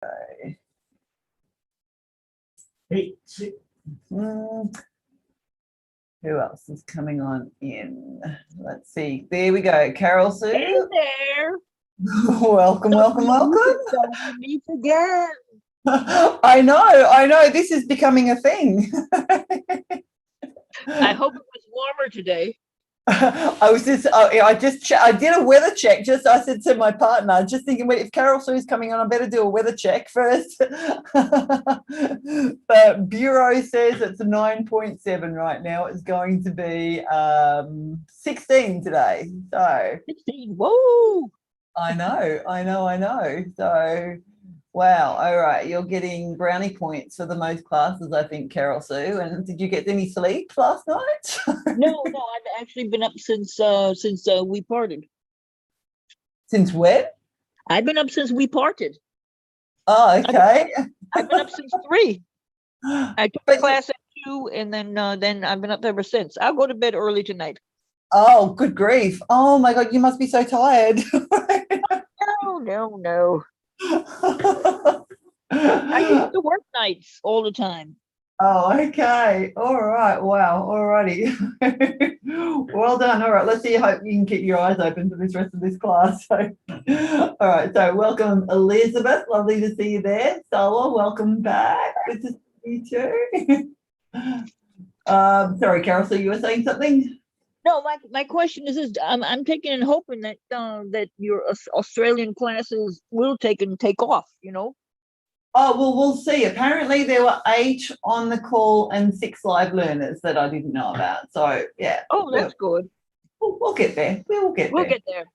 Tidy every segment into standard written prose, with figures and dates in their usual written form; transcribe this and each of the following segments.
Hey. Who else is coming on in? Let's see. There we go. Carol Sue. Hey there. Welcome. We meet again. I know. This is becoming a thing. I hope it was warmer today. I did a weather check. I said to my partner, just thinking, wait, if Carol Sue's coming on, I better do a weather check first. The Bureau says it's 9.7 right now. It's going to be 16 today. So 16. Whoa. I know. So wow. All right. You're getting brownie points for the most classes, I think, Carol Sue. And did you get any sleep last night? No, I've actually been up since we parted. Since when? I've been up since we parted. Oh, okay. I've been up since 3. I took a class at 2, and then I've been up ever since. I'll go to bed early tonight. Oh, good grief. Oh my God, you must be so tired. No. I used to work nights all the time. Oh, okay. All right. Wow. All righty. Well done. All right. Let's see. I hope you can keep your eyes open for this rest of this class. So, all right. So welcome, Elizabeth. Lovely to see you there. Sola, welcome back. Good to see you too. Sorry, Carol, so you were saying something? No, my question is this: I'm taking and hoping that that your Australian classes will take off. Oh, well, we'll see. Apparently there were 8 on the call and 6 live learners that I didn't know about. So yeah. Oh, that's good. We'll get there. We'll get there.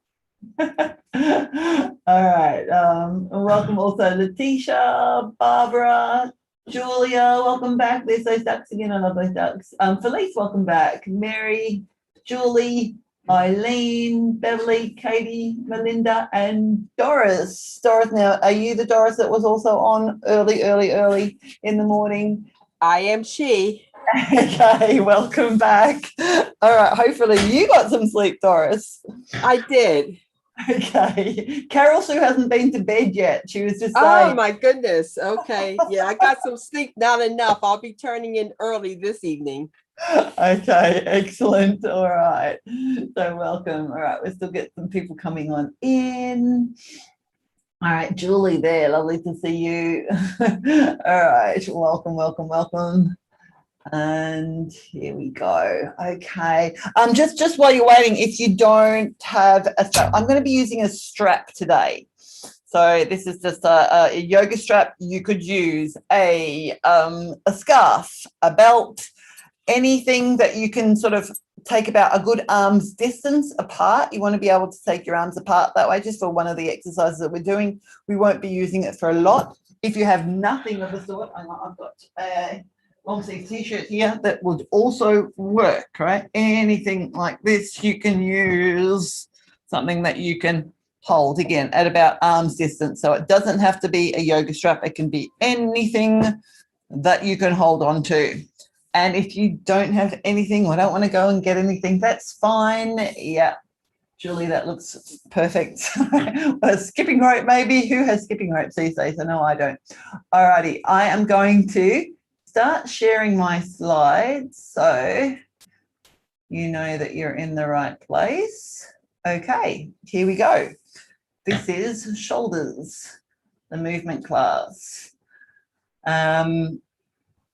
All right. And welcome also Letitia, Barbara, Julia, welcome back. There's those ducks again. I love those ducks. Felice, welcome back. Mary, Julie, Eileen, Beverly, Katie, Melinda, and Doris. Doris, now, are you the Doris that was also on early in the morning? I am she. Okay, welcome back. All right, hopefully you got some sleep, Doris. I did. Okay. Carol Sue hasn't been to bed yet. She was just saying. Oh, my goodness. Okay. Yeah, I got some sleep, not enough. I'll be turning in early this evening. Okay, excellent. All right. So welcome. All right, we'll still get some people coming on in. All right, Julie there. Lovely to see you. All right, welcome. And here we go. Okay. Just while you're waiting, if you don't have a strap, I'm going to be using a strap today. So this is just a yoga strap. You could use a scarf, a belt, anything that you can sort of take about a good arm's distance apart. You want to be able to take your arms apart that way, just for one of the exercises that we're doing. We won't be using it for a lot. If you have nothing of the sort, I've got a long-sleeve t-shirt here that would also work, right? Anything like this, you can use something that you can hold, again, at about arm's distance. So it doesn't have to be a yoga strap. It can be anything that you can hold on to. And if you don't have anything, I don't want to go and get anything, that's fine. Yeah, Julie, that looks perfect. A skipping rope, maybe. Who has skipping ropes these days? I know I don't. All righty, I am going to start sharing my slides so you know that you're in the right place. Okay, here we go. This is shoulders, the movement class.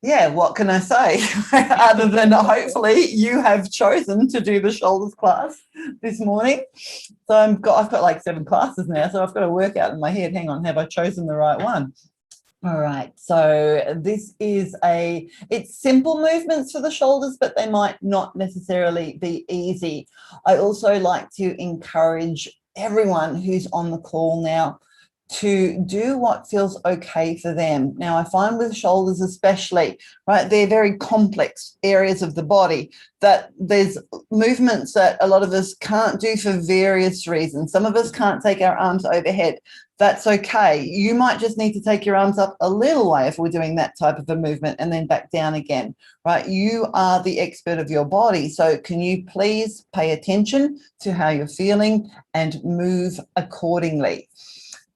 Yeah, what can I say other than hopefully you have chosen to do the shoulders class this morning. So I've got like 7 classes now, so I've got to work out in my head, hang on, have I chosen the right one? All right, so this is it's simple movements for the shoulders, but they might not necessarily be easy. I also like to encourage everyone who's on the call now to do what feels okay for them. Now, I find with shoulders especially, right, they're very complex areas of the body that there's movements that a lot of us can't do for various reasons. Some of us can't take our arms overhead. That's okay. You might just need to take your arms up a little way if we're doing that type of a movement and then back down again, right? You are the expert of your body. So can you please pay attention to how you're feeling and move accordingly?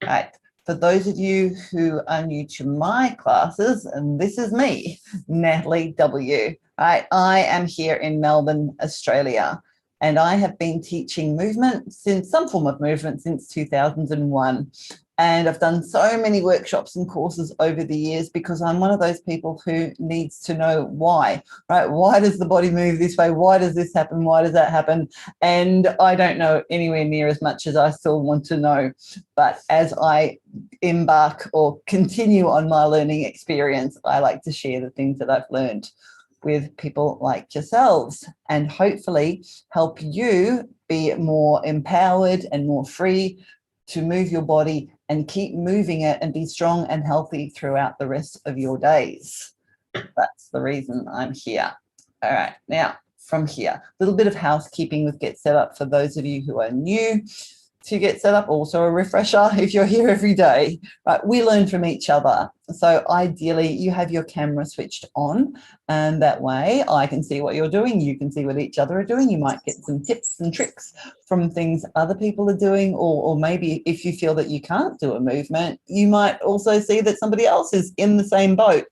Right. For those of you who are new to my classes, and this is me, Natalie W. Right? I am here in Melbourne, Australia, and I have been teaching movement since some form of movement since 2001. And I've done so many workshops and courses over the years because I'm one of those people who needs to know why, right? Why does the body move this way? Why does this happen? Why does that happen? And I don't know anywhere near as much as I still want to know. But as I embark or continue on my learning experience, I like to share the things that I've learned with people like yourselves and hopefully help you be more empowered and more free to move your body and keep moving it and be strong and healthy throughout the rest of your days. That's the reason I'm here. All right, now from here, a little bit of housekeeping with Get Set Up for those of you who are new to Get Set Up, also a refresher if you're here every day, right? We learn from each other. So ideally you have your camera switched on and that way I can see what you're doing. You can see what each other are doing. You might get some tips and tricks from things other people are doing, or maybe if you feel that you can't do a movement, you might also see that somebody else is in the same boat.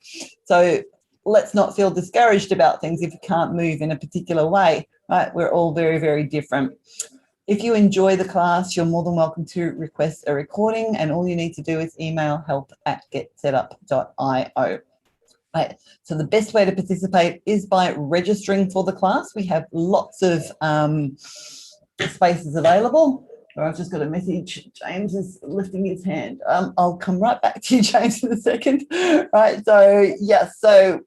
So let's not feel discouraged about things if you can't move in a particular way, right? We're all very, very different. If you enjoy the class, you're more than welcome to request a recording, and all you need to do is email help@getsetup.io. Right. So the best way to participate is by registering for the class. We have lots of spaces available. I've just got a message. James is lifting his hand. I'll come right back to you, James, in a second. Right. So, yes. So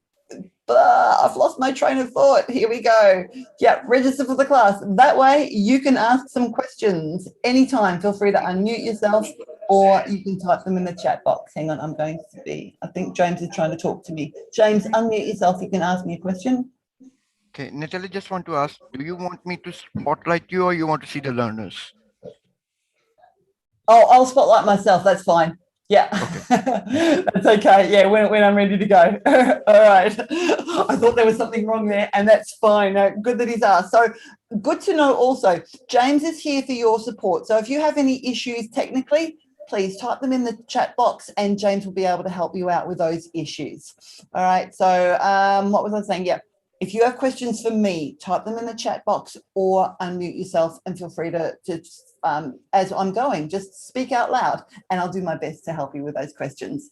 I've lost my train of thought. Here we go. Yeah, register for the class. That way you can ask some questions anytime. Feel free to unmute yourself or you can type them in the chat box. Hang on, I think James is trying to talk to me. James, unmute yourself. You can ask me a question. Okay, Natalie, just want to ask, do you want me to spotlight you or you want to see the learners? Oh, I'll spotlight myself. That's fine. Yeah, okay. That's okay. Yeah, when I'm ready to go. All right. I thought there was something wrong there, and that's fine. Good that he's asked. So good to know also, James is here for your support. So if you have any issues technically, please type them in the chat box and James will be able to help you out with those issues. All right. So what was I saying? Yeah. If you have questions for me, type them in the chat box or unmute yourself and feel free to as I'm going, just speak out loud and I'll do my best to help you with those questions.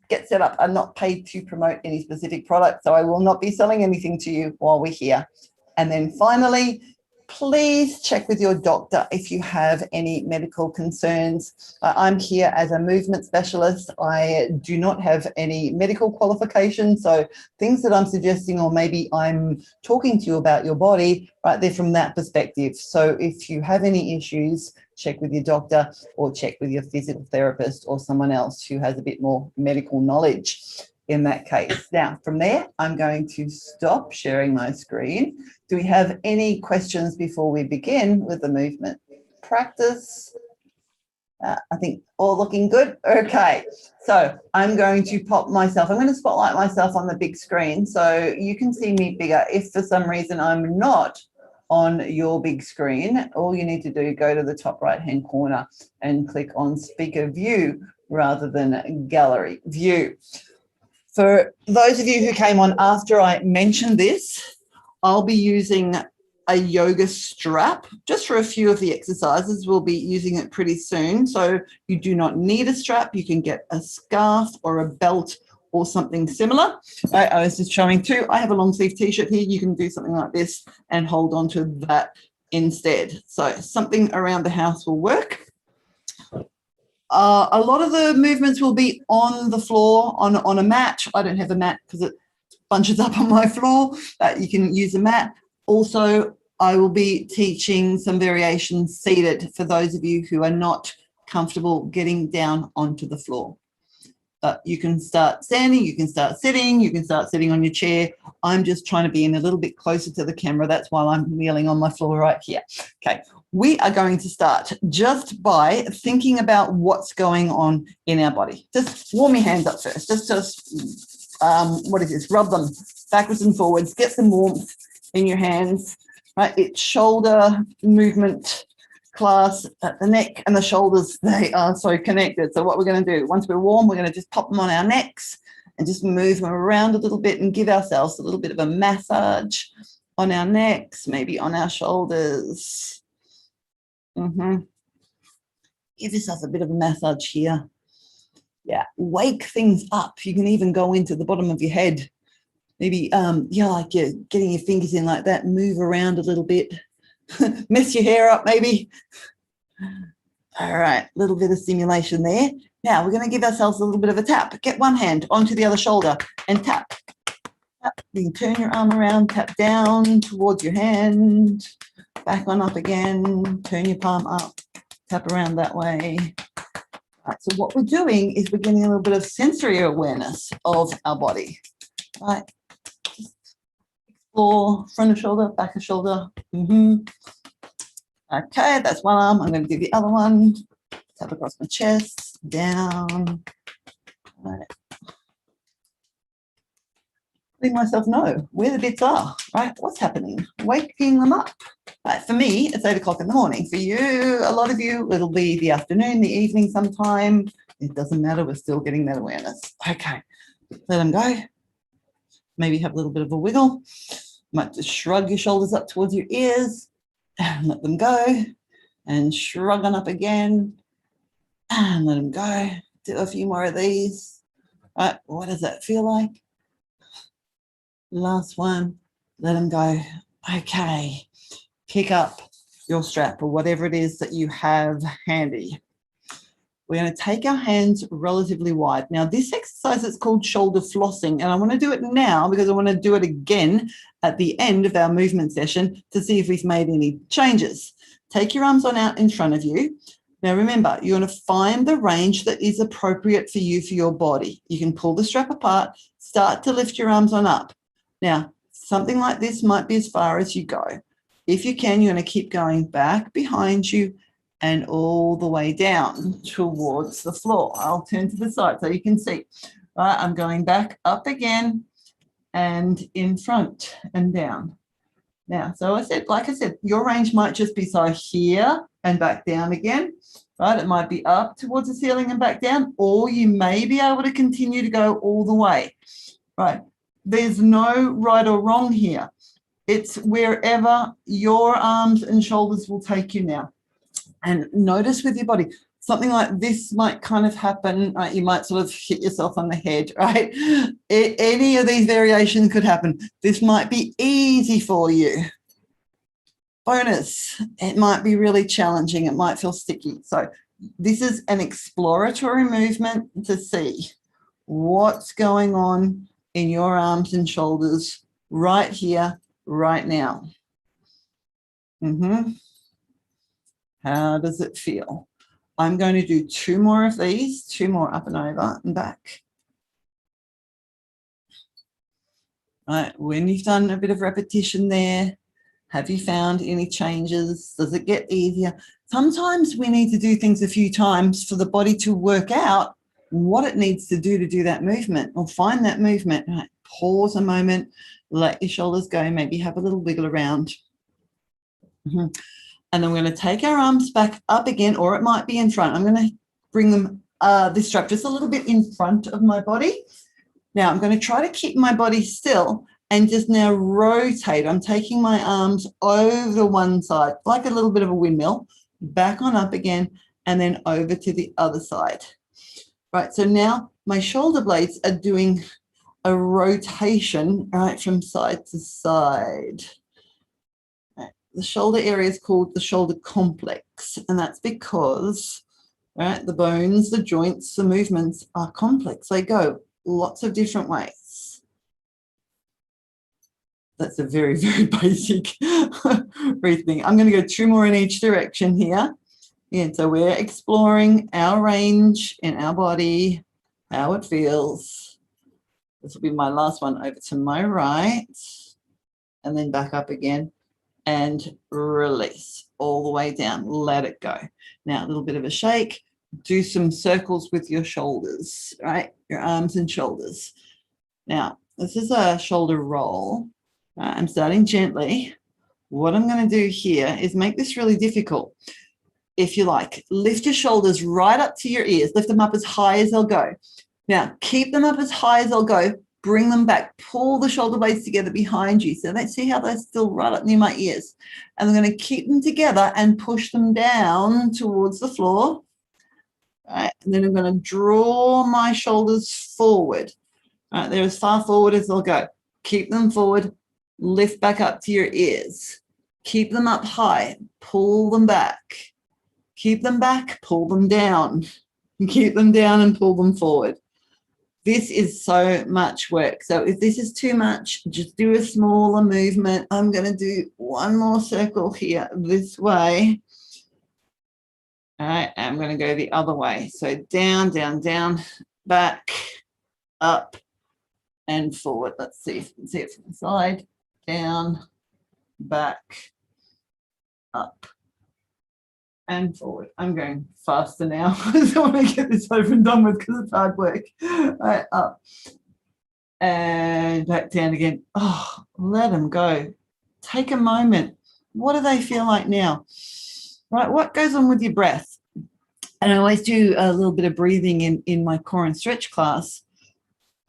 Get Set Up. I'm not paid to promote any specific product, so I will not be selling anything to you while we're here. And then finally, please check with your doctor if you have any medical concerns. I'm here as a movement specialist. I do not have any medical qualifications, so things that I'm suggesting or maybe I'm talking to you about your body, right, they're from that perspective. So if you have any issues, check with your doctor or check with your physical therapist or someone else who has a bit more medical knowledge in that case. Now, from there, I'm going to stop sharing my screen. Do we have any questions before we begin with the movement practice? I think all looking good. Okay, so I'm going to I'm going to spotlight myself on the big screen so you can see me bigger. If for some reason I'm not on your big screen, all you need to do is go to the top right-hand corner and click on speaker view rather than gallery view. For those of you who came on after I mentioned this, I'll be using a yoga strap just for a few of the exercises. We'll be using it pretty soon. So you do not need a strap. You can get a scarf or a belt or something similar. I was just showing too. I have a long sleeve t-shirt here. You can do something like this and hold on to that instead. So something around the house will work. A lot of the movements will be on the floor on a mat. I don't have a mat because it bunches up on my floor. You can use a mat. Also, I will be teaching some variations seated for those of you who are not comfortable getting down onto the floor. But you can start standing, you can start sitting, you can start sitting on your chair. I'm just trying to be in a little bit closer to the camera. That's why I'm kneeling on my floor right here. Okay, we are going to start just by thinking about what's going on in our body. Just warm your hands up first. What is this? Rub them backwards and forwards. Get some warmth in your hands. Right, it's shoulder movement class, the neck and the shoulders, they are so connected. So what we're going to do, once we're warm, we're going to just pop them on our necks and just move them around a little bit and give ourselves a little bit of a massage on our necks, maybe on our shoulders. Give yourself a bit of a massage here. Yeah, wake things up. You can even go into the bottom of your head. Maybe, like you're getting your fingers in like that, move around a little bit. Mess your hair up, maybe. All right, a little bit of stimulation there. Now we're going to give ourselves a little bit of a tap. Get one hand onto the other shoulder and tap. Tap. You can turn your arm around, tap down towards your hand, back on up again, turn your palm up, tap around that way. All right, so what we're doing is we're getting a little bit of sensory awareness of our body. All right, just explore front of shoulder, back of shoulder. Okay, that's one arm. I'm going to do the other one. Tap across my chest, down. All right. Letting myself know where the bits are, right? What's happening? Waking them up. Right, for me, it's 8 o'clock in the morning. For you, a lot of you, it'll be the afternoon, the evening sometime. It doesn't matter. We're still getting that awareness. Okay, let them go. Maybe have a little bit of a wiggle. Might just shrug your shoulders up towards your ears and let them go. And shrug on up again and let them go. Do a few more of these. Right, what does that feel like? Last one, let them go. Okay, pick up your strap or whatever it is that you have handy. We're going to take our hands relatively wide. Now, this exercise is called shoulder flossing, and I want to do it now because I want to do it again at the end of our movement session to see if we've made any changes. Take your arms on out in front of you. Now, remember, you're going to find the range that is appropriate for you, for your body. You can pull the strap apart, start to lift your arms on up. Now, something like this might be as far as you go. If you can, you're going to keep going back behind you and all the way down towards the floor. I'll turn to the side so you can see. Right, I'm going back up again and in front and down. Now, so like I said, your range might just be so here and back down again, right? It might be up towards the ceiling and back down, or you may be able to continue to go all the way, right? There's no right or wrong here. It's wherever your arms and shoulders will take you now. And notice with your body, something like this might kind of happen, right? You might sort of hit yourself on the head, right? Any of these variations could happen. This might be easy for you. Bonus, it might be really challenging. It might feel sticky. So this is an exploratory movement to see what's going on in your arms and shoulders right here, right now. How does it feel? I'm going to do 2 more of these, 2 more up and over and back. Right, when you've done a bit of repetition there, have you found any changes? Does it get easier? Sometimes we need to do things a few times for the body to work out what it needs to do that movement or find that movement. Right, pause a moment, let your shoulders go, maybe have a little wiggle around. And then we're going to take our arms back up again, or it might be in front. I'm going to bring them, this strap just a little bit in front of my body. Now I'm going to try to keep my body still and just now rotate. I'm taking my arms over one side, like a little bit of a windmill, back on up again, and then over to the other side. Right, so now my shoulder blades are doing a rotation, right, from side to side. The shoulder area is called the shoulder complex, and that's because, right, the bones, the joints, the movements are complex. They go lots of different ways. That's a very, very basic breathing. I'm going to go 2 more in each direction here. And so we're exploring our range in our body, how it feels. This will be my last one over to my right, and then back up again. And release all the way down. Let it go. Now, a little bit of a shake. Do some circles with your shoulders, right? Your arms and shoulders. Now, this is a shoulder roll. I'm starting gently. What I'm going to do here is make this really difficult. if you like. Lift your shoulders right up to your ears. Lift them up as high as they'll go. Now, keep them up as high as they'll go. Bring them back. Pull the shoulder blades together behind you. So let's see how they're still right up near my ears. And I'm going to keep them together and push them down towards the floor. Right, and then I'm going to draw my shoulders forward. All right, they're as far forward as they'll go. Keep them forward. Lift back up to your ears. Keep them up high. Pull them back. Keep them back. Pull them down. Keep them down and pull them forward. This is so much work. So if this is too much, just do a smaller movement. I'm going to do one more circle here this way. All right, I'm going to go the other way. So down, down, down, back, up, and forward. Let's see if you can see it from the side. Down, back, up, and forward. I'm going faster now. I just want to get this over and done with because it's hard work. All right, up, and back down again. Oh, let them go. Take a moment. What do they feel like now? Right, what goes on with your breath? And I always do a little bit of breathing in my core and stretch class.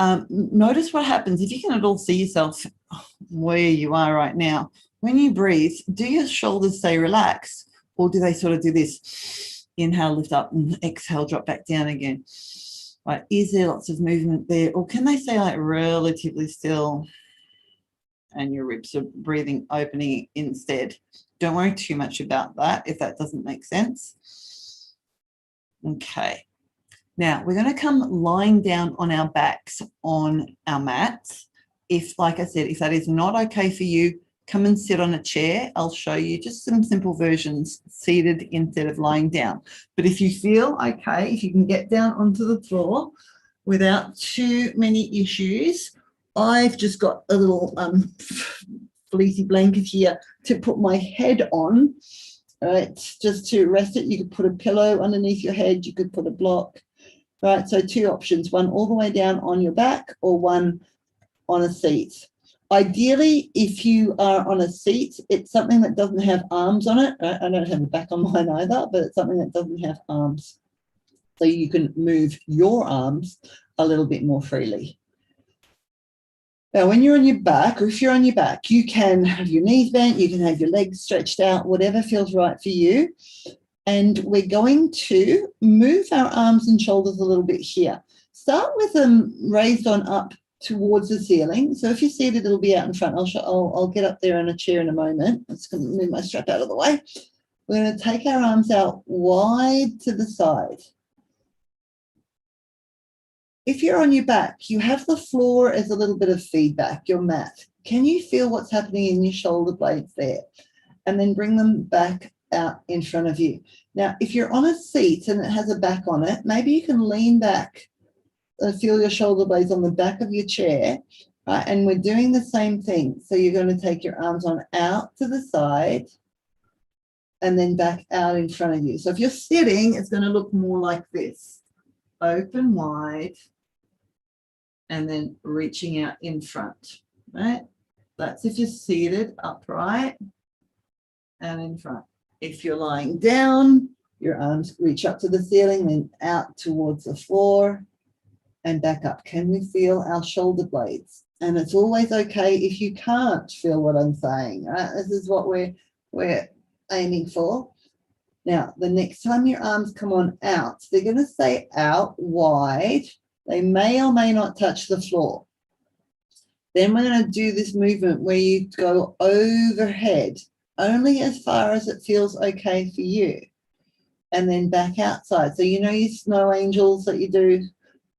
Notice what happens if you can at all see yourself where you are right now. When you breathe, do your shoulders stay relaxed, or do they sort of do this? Inhale, lift up, and exhale, drop back down again. Right, is there lots of movement there, or can they stay like relatively still and your ribs are breathing, opening instead? Don't worry too much about that if that doesn't make sense. Okay. Now, we're going to come lying down on our backs on our mats. If, like I said, if that is not okay for you, come and sit on a chair. I'll show you just some simple versions seated instead of lying down. But if you feel okay, if you can get down onto the floor without too many issues, I've just got a little fleecy blanket here to put my head on, right, just to rest it. You could put a pillow underneath your head, you could put a block, right? So two options, one all the way down on your back or one on a seat. Ideally, if you are on a seat, it's something that doesn't have arms on it. Right? I don't have a back on mine either, but it's something that doesn't have arms. So you can move your arms a little bit more freely. Now, when you're on your back, or if you're on your back, you can have your knees bent, you can have your legs stretched out, whatever feels right for you. And we're going to move our arms and shoulders a little bit here. Start with them raised on up towards the ceiling. So if you're seated, it'll be out in front. I'll get up there on a chair in a moment. I'm just going to move my strap out of the way. We're going to take our arms out wide to the side. If you're on your back, you have the floor as a little bit of feedback, your mat. Can you feel what's happening in your shoulder blades there? And then bring them back out in front of you. Now, if you're on a seat and it has a back on it, maybe you can lean back and feel your shoulder blades on the back of your chair. Right? And we're doing the same thing. So you're going to take your arms on out to the side and then back out in front of you. So if you're sitting, it's going to look more like this. Open wide and then reaching out in front, right? That's if you're seated upright and in front. If you're lying down, your arms reach up to the ceiling, then out towards the floor and back up. Can we feel our shoulder blades? And it's always okay if you can't feel what I'm saying, right? This is what we're aiming for. Now, the next time your arms come on out, they're going to stay out wide. They may or may not touch the floor. Then we're going to do this movement where you go overhead, only as far as it feels okay for you, and then back outside. So you know your snow angels that you do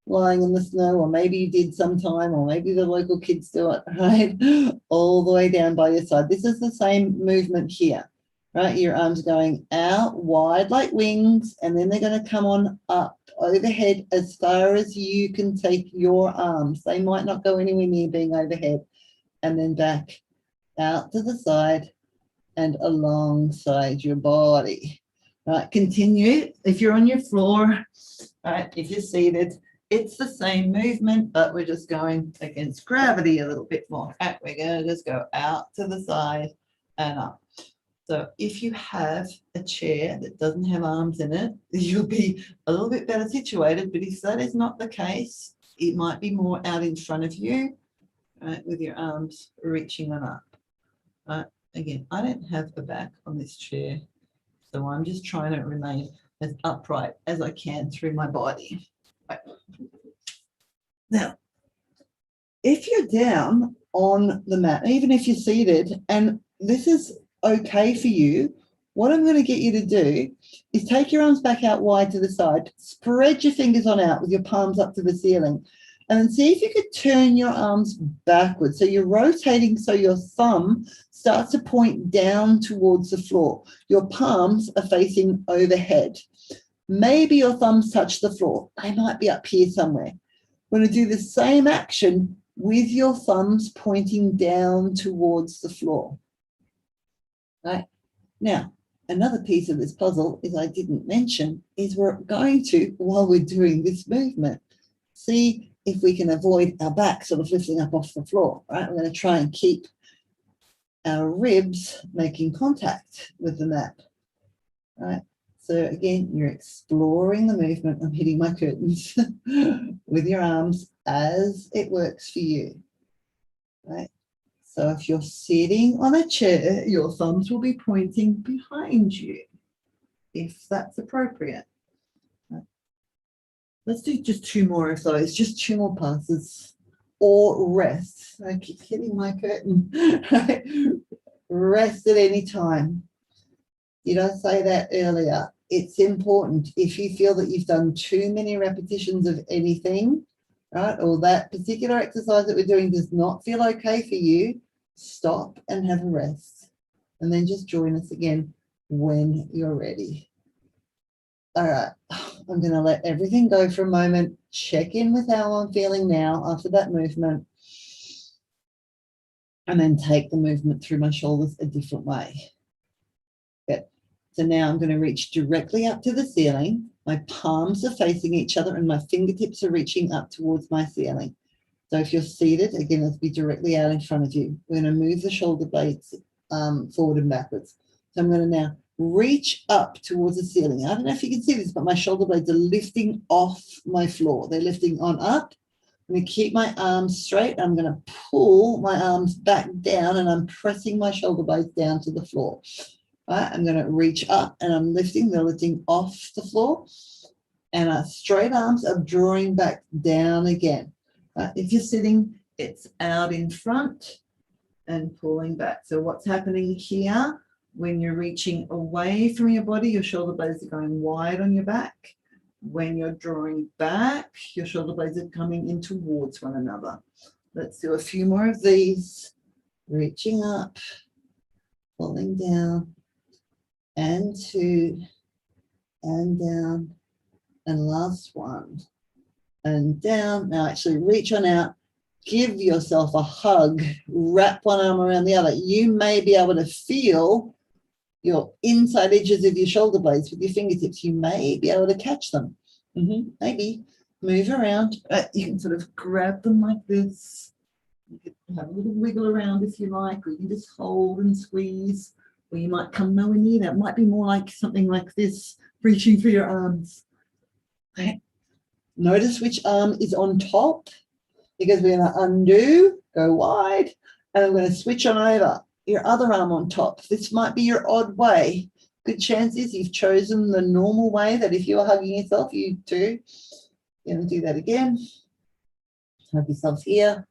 lying in the snow, or maybe you did sometime, or maybe the local kids do it, right? All the way down by your side. This is the same movement here. Right, your arms going out wide like wings, and then they're going to come on up overhead as far as you can take your arms. They might not go anywhere near being overhead, and then back out to the side and alongside your body. Right, continue. If you're on your floor, right, if you're seated, it's the same movement, but we're just going against gravity a little bit more. Right, we're going to just go out to the side and up. So if you have a chair that doesn't have arms in it, you'll be a little bit better situated. But if that is not the case, it might be more out in front of you, right, with your arms reaching on up. Right. Again, I don't have a back on this chair, so I'm just trying to remain as upright as I can through my body. Right. Now, if you're down on the mat, even if you're seated, and this is okay for you, what I'm going to get you to do is take your arms back out wide to the side, spread your fingers on out with your palms up to the ceiling, and then see if you could turn your arms backwards. So you're rotating so your thumb starts to point down towards the floor. Your palms are facing overhead. Maybe your thumbs touch the floor. They might be up here somewhere. We're going to do the same action with your thumbs pointing down towards the floor. Right? Now, another piece of this puzzle is I didn't mention is we're going to, while we're doing this movement, see if we can avoid our back sort of lifting up off the floor. Right? We're going to try and keep our ribs making contact with the mat. Right? So again, you're exploring the movement. I'm hitting my curtains with your arms as it works for you. Right? So if you're sitting on a chair, your thumbs will be pointing behind you, if that's appropriate. Right. Let's do just 2 more of those, just 2 more passes, or rest. I keep hitting my curtain. Right. Rest at any time. Did I say that earlier? It's important. If you feel that you've done too many repetitions of anything, right, or that particular exercise that we're doing does not feel okay for you, stop and have a rest. And then just join us again when you're ready. All right, I'm going to let everything go for a moment, check in with how I'm feeling now after that movement, and then take the movement through my shoulders a different way. Good. So now I'm going to reach directly up to the ceiling. My palms are facing each other and my fingertips are reaching up towards my ceiling. So if you're seated, again, let's be directly out in front of you. We're going to move the shoulder blades forward and backwards. So I'm going to now reach up towards the ceiling. I don't know if you can see this, but my shoulder blades are lifting off my floor. They're lifting on up. I'm going to keep my arms straight. I'm going to pull my arms back down and I'm pressing my shoulder blades down to the floor. Right, I'm going to reach up and I'm lifting. They're lifting off the floor. And our straight arms are drawing back down again. Right, if you're sitting, it's out in front and pulling back. So what's happening here, when you're reaching away from your body, your shoulder blades are going wide on your back. When you're drawing back, your shoulder blades are coming in towards one another. Let's do a few more of these. Reaching up, pulling down, and 2, and down, and last one, and down. Now actually reach on out, give yourself a hug, wrap one arm around the other. You may be able to feel your inside edges of your shoulder blades with your fingertips. You may be able to catch them. Maybe move around. You can sort of grab them like this. You can have a little wiggle around if you like, or you can just hold and squeeze. Or you might come nowhere near that. It might be more like something like this, reaching for your arms. Okay. Notice which arm is on top, because we're going to undo, go wide, and I'm going to switch on over. Your other arm on top. This might be your odd way. Good chances you've chosen the normal way that if you are hugging yourself, you do. You're going to do that again. Hug yourself here.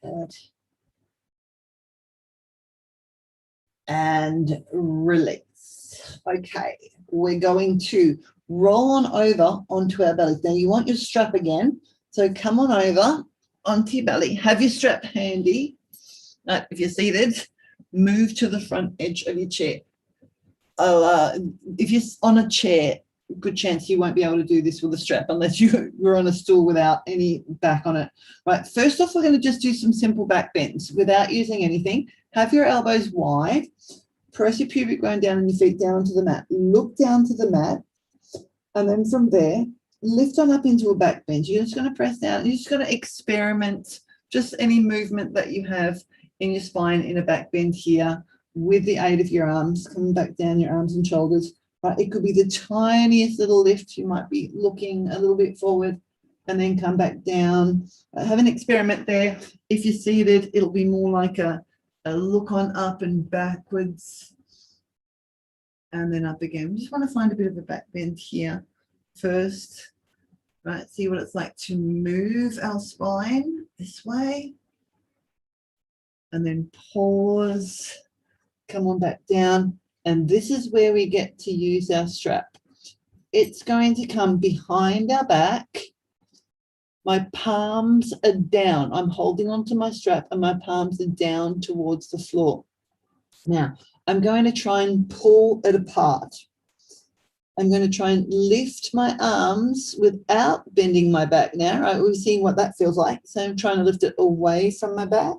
Good. And release. Okay, we're going to roll on over onto our bellies. Now you want your strap again, so come on over onto your belly. Have your strap handy. If you're seated, move to the front edge of your chair. If you're on a chair, good chance you won't be able to do this with a strap unless you're on a stool without any back on it. Right, first off, we're going to just do some simple back bends without using anything. Have your elbows wide, press your pubic bone down and your feet down onto the mat. Look down to the mat, and then from there, lift on up into a back bend. You're just going to press down. You're just going to experiment just any movement that you have in your spine in a back bend here with the aid of your arms, coming back down your arms and shoulders. Right? It could be the tiniest little lift. You might be looking a little bit forward and then come back down. Have an experiment there. If you're seated, it'll be more like a look on up and backwards and then up again. We just want to find a bit of a back bend here first. Right, see what it's like to move our spine this way. And then pause, come on back down. And this is where we get to use our strap. It's going to come behind our back. My palms are down. I'm holding onto my strap and my palms are down towards the floor. Now, I'm going to try and pull it apart. I'm going to try and lift my arms without bending my back now. Right? We've seen what that feels like. So I'm trying to lift it away from my back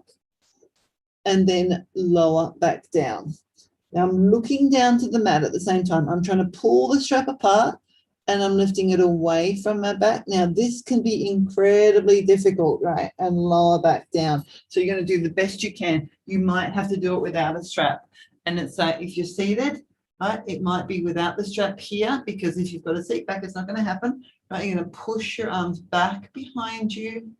and then lower back down. Now I'm looking down to the mat at the same time. I'm trying to pull the strap apart and I'm lifting it away from my back. Now this can be incredibly difficult, right? And lower back down. So you're going to do the best you can. You might have to do it without a strap. And it's like if you're seated, right, it might be without the strap here, because if you've got a seat back, it's not going to happen. Right, you're going to push your arms back behind you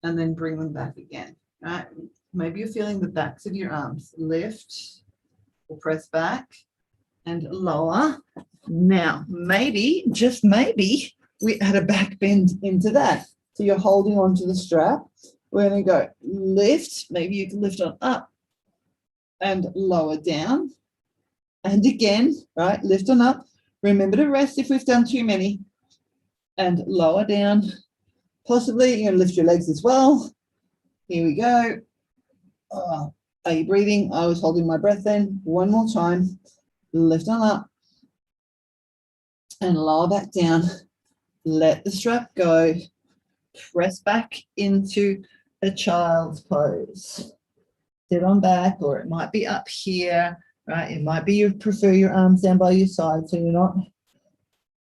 and then bring them back again. Right, maybe you're feeling the backs of your arms lift or press back and lower. Now, maybe, just maybe, we add a back bend into that. So you're holding onto the strap. We're going to go lift. Maybe you can lift on up and lower down. And again, right, lift on up. Remember to rest if we've done too many. And lower down. Possibly you're going to lift your legs as well. Here we go. Oh, are you breathing? I was holding my breath then. One more time. Lift on up. And lower back down. Let the strap go. Press back into a child's pose. Sit on back, or it might be up here. Right, it might be you prefer your arms down by your side, so you're not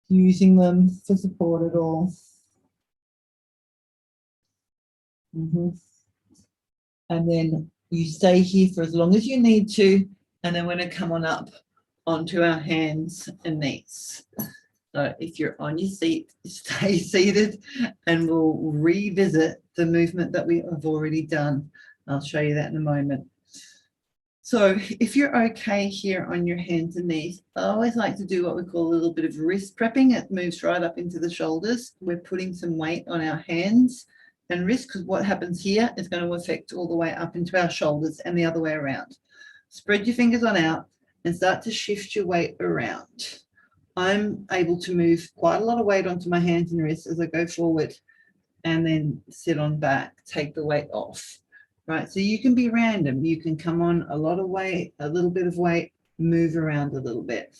using them for support at all. And then you stay here for as long as you need to, and then we're going to come on up onto our hands and knees. So if you're on your seat, stay seated, and we'll revisit the movement that we have already done. I'll show you that in a moment. So if you're okay here on your hands and knees, I always like to do what we call a little bit of wrist prepping. It moves right up into the shoulders. We're putting some weight on our hands and wrists, because what happens here is going to affect all the way up into our shoulders and the other way around. Spread your fingers on out and start to shift your weight around. I'm able to move quite a lot of weight onto my hands and wrists as I go forward and then sit on back, take the weight off. Right, so you can be random. You can come on a lot of weight, a little bit of weight, move around a little bit.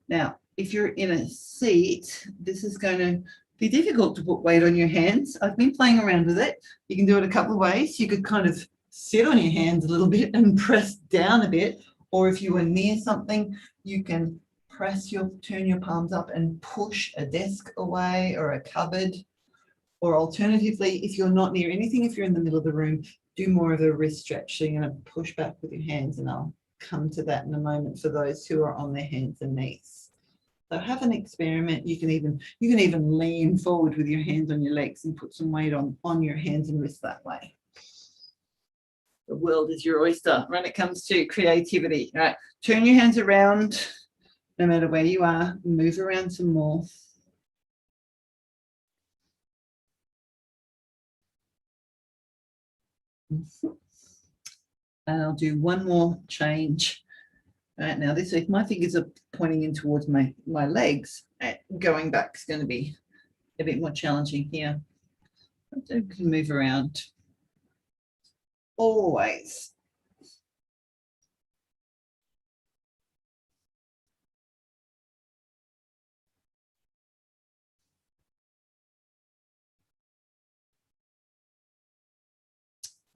Now, if you're in a seat, this is going to be difficult to put weight on your hands. I've been playing around with it. You can do it a couple of ways. You could kind of sit on your hands a little bit and press down a bit. Or if you were near something, you can turn your palms up and push a desk away or a cupboard. Or alternatively, if you're not near anything, if you're in the middle of the room, do more of a wrist stretch. So you're going to push back with your hands, and I'll come to that in a moment for those who are on their hands and knees. So have an experiment. You can even lean forward with your hands on your legs and put some weight on your hands and wrists that way. The world is your oyster when it comes to creativity. Right? Turn your hands around no matter where you are. Move around some more. And I'll do one more change. Right, now this week, my fingers are pointing in towards my legs. Going back is going to be a bit more challenging here. I can move around always.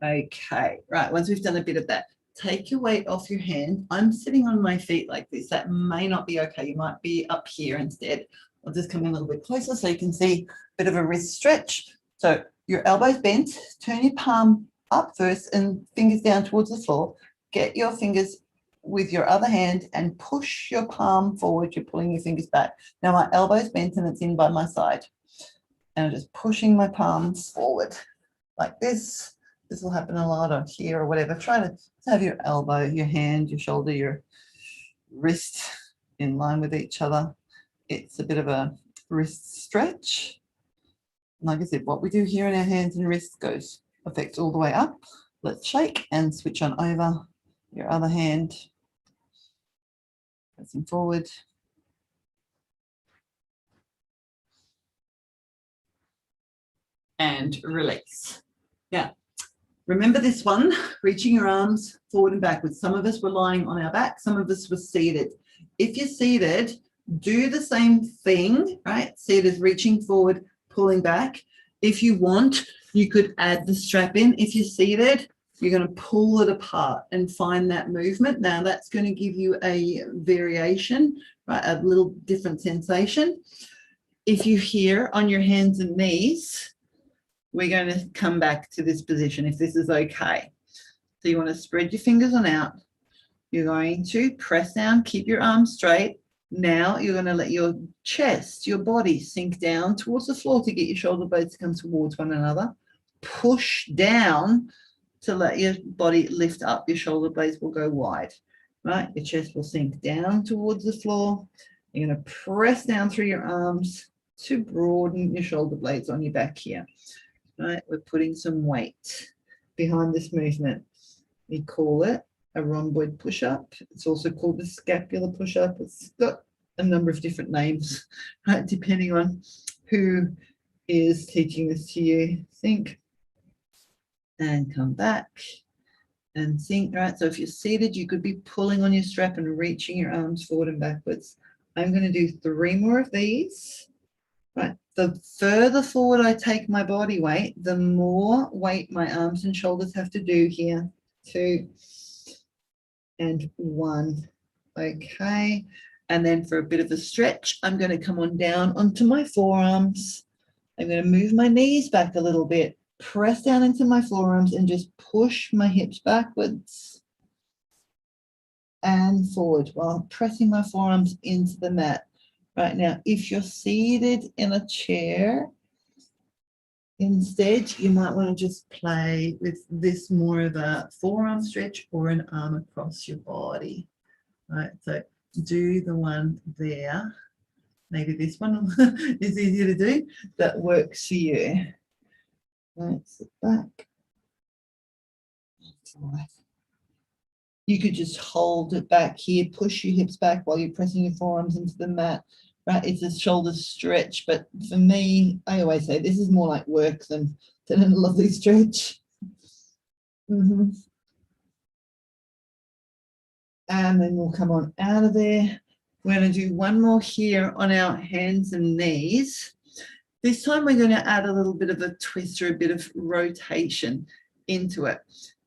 Okay, right, once we've done a bit of that, take your weight off your hand. I'm sitting on my feet like this. That may not be okay. You might be up here instead. I'll just come in a little bit closer so you can see a bit of a wrist stretch. So your elbows bent, turn your palm up first and fingers down towards the floor. Get your fingers with your other hand and push your palm forward. You're pulling your fingers back. Now my elbow's bent and it's in by my side. And I'm just pushing my palm forward like this. This will happen a lot, or here or whatever. Try to have your elbow, your hand, your shoulder, your wrist in line with each other. It's a bit of a wrist stretch. Like I said, what we do here in our hands and wrists affects all the way up. Let's shake and switch on over. Your other hand, pressing forward. And release. Now, remember this one, reaching your arms forward and backwards. Some of us were lying on our back, some of us were seated. If you're seated, do the same thing, right? Seated, reaching forward, pulling back. If you want, you could add the strap in. If you're seated, you're going to pull it apart and find that movement. Now, that's going to give you a variation, right? A little different sensation. If you're here on your hands and knees, we're going to come back to this position if this is okay. So you want to spread your fingers on out. You're going to press down, keep your arms straight. Now you're going to let your chest, your body sink down towards the floor to get your shoulder blades to come towards one another. Push down to let your body lift up. Your shoulder blades will go wide, right? Your chest will sink down towards the floor. You're going to press down through your arms to broaden your shoulder blades on your back here. Right, we're putting some weight behind this movement. We call it a rhomboid push-up. It's also called the scapular push-up. It's got a number of different names, right, depending on who is teaching this to you. Think and come back and sink, right? So if you're seated, you could be pulling on your strap and reaching your arms forward and backwards. I'm going to do 3 more of these. Right. The further forward I take my body weight, the more weight my arms and shoulders have to do here. 2 and 1. Okay. And then for a bit of a stretch, I'm going to come on down onto my forearms. I'm going to move my knees back a little bit, press down into my forearms and just push my hips backwards and forward while pressing my forearms into the mat. Right now, if you're seated in a chair, instead, you might want to just play with this more of a forearm stretch or an arm across your body. Right, so do the one there. Maybe this one is easier to do. That works for you. Right, sit back. You could just hold it back here, push your hips back while you're pressing your forearms into the mat. Right, it's a shoulder stretch, but for me, I always say this is more like work than a lovely stretch. And then we'll come on out of there. We're going to do one more here on our hands and knees. This time we're going to add a little bit of a twist or a bit of rotation into it.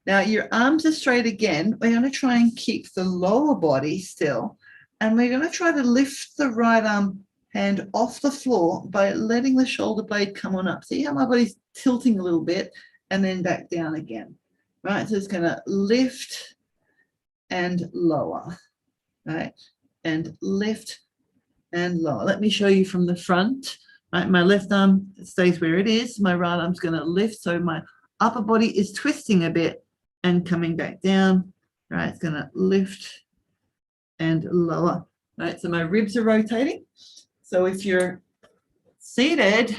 Now your arms are straight again. We're going to try and keep the lower body still. And we're going to try to lift the right arm hand off the floor by letting the shoulder blade come on up. See how my body's tilting a little bit and then back down again. Right, so it's going to lift and lower, right, and lift and lower. Let me show you from the front. Right, my left arm stays where it is. My right arm's going to lift, so my upper body is twisting a bit and coming back down. Right, it's going to lift and lower. Right, so my ribs are rotating. So if you're seated,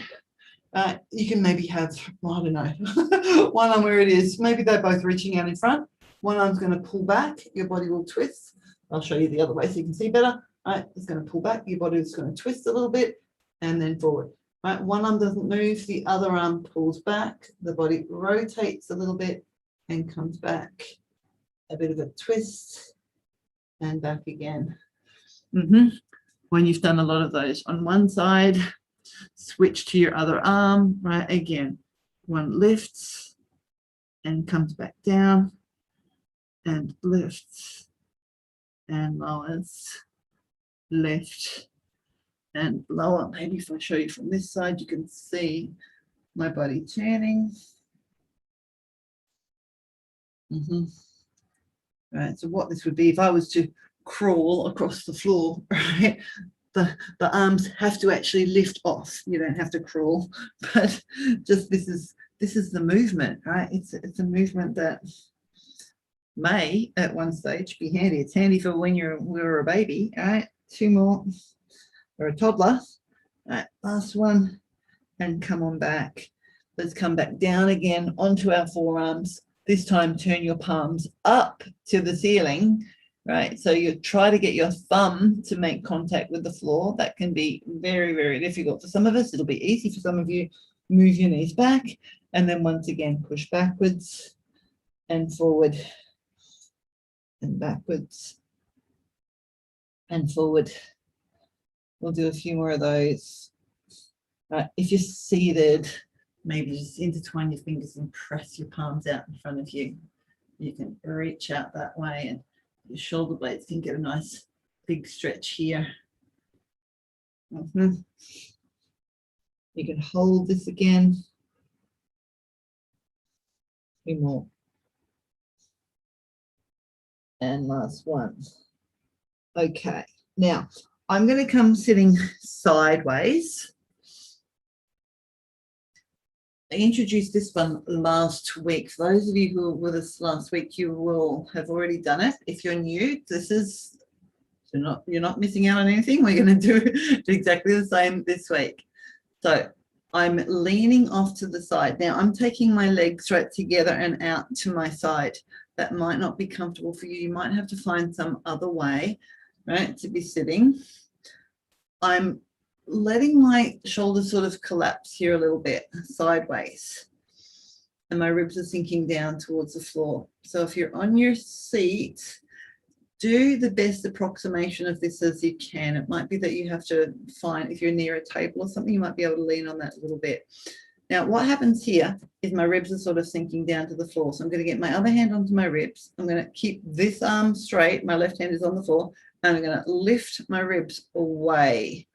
you can maybe have, well, I don't know, one arm where it is. Maybe they're both reaching out in front. One arm's going to pull back. Your body will twist. I'll show you the other way so you can see better. Right, it's going to pull back. Your body is going to twist a little bit and then forward. Right, one arm doesn't move. The other arm pulls back. The body rotates a little bit and comes back. A bit of a twist and back again. When you've done a lot of those on one side, switch to your other arm. Right, again, one lifts and comes back down and lifts and lowers, lift and lower. Maybe if I show you from this side, you can see my body turning Right, so what this would be if I was to crawl across the floor, right? The arms have to actually lift off. You don't have to crawl, but just this is the movement, right? It's a movement that may at one stage be handy. It's handy for when we're a baby, right? 2 more, or a toddler. Right, last one, and come on back. Let's come back down again onto our forearms. This time turn your palms up to the ceiling, right? So you try to get your thumb to make contact with the floor. That can be very, very difficult for some of us. It'll be easy for some of you. Move your knees back, and then once again push backwards and forward and backwards and forward. We'll do a few more of those. Right, if you're seated, maybe just intertwine your fingers and press your palms out in front of you. You can reach out that way, and your shoulder blades can get a nice big stretch here. You can hold this again. 2 more. And last one. Okay, now I'm going to come sitting sideways. I introduced this one last week. For those of you who were with us last week, you will have already done it. If you're new, you're not missing out on anything. We're going to do exactly the same this week. So I'm leaning off to the side. Now I'm taking my legs right together and out to my side. That might not be comfortable for you. You might have to find some other way, right, to be sitting. I'm letting my shoulders sort of collapse here a little bit sideways, and my ribs are sinking down towards the floor. So if you're on your seat, do the best approximation of this as you can. It might be that you have to find, if you're near a table or something, you might be able to lean on that a little bit. Now what happens here is my ribs are sort of sinking down to the floor. So I'm going to get my other hand onto my ribs. I'm going to keep this arm straight. My left hand is on the floor, and I'm going to lift my ribs away.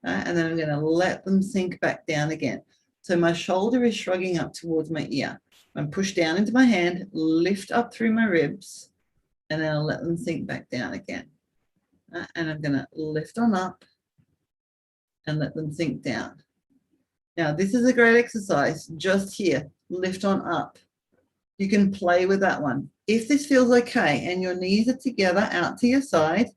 And then I'm going to let them sink back down again. So my shoulder is shrugging up towards my ear. I'm pushed down into my hand, lift up through my ribs, and then I'll let them sink back down again. And I'm going to lift on up and let them sink down. Now, this is a great exercise just here. Lift on up. You can play with that one. If this feels okay and your knees are together out to your side,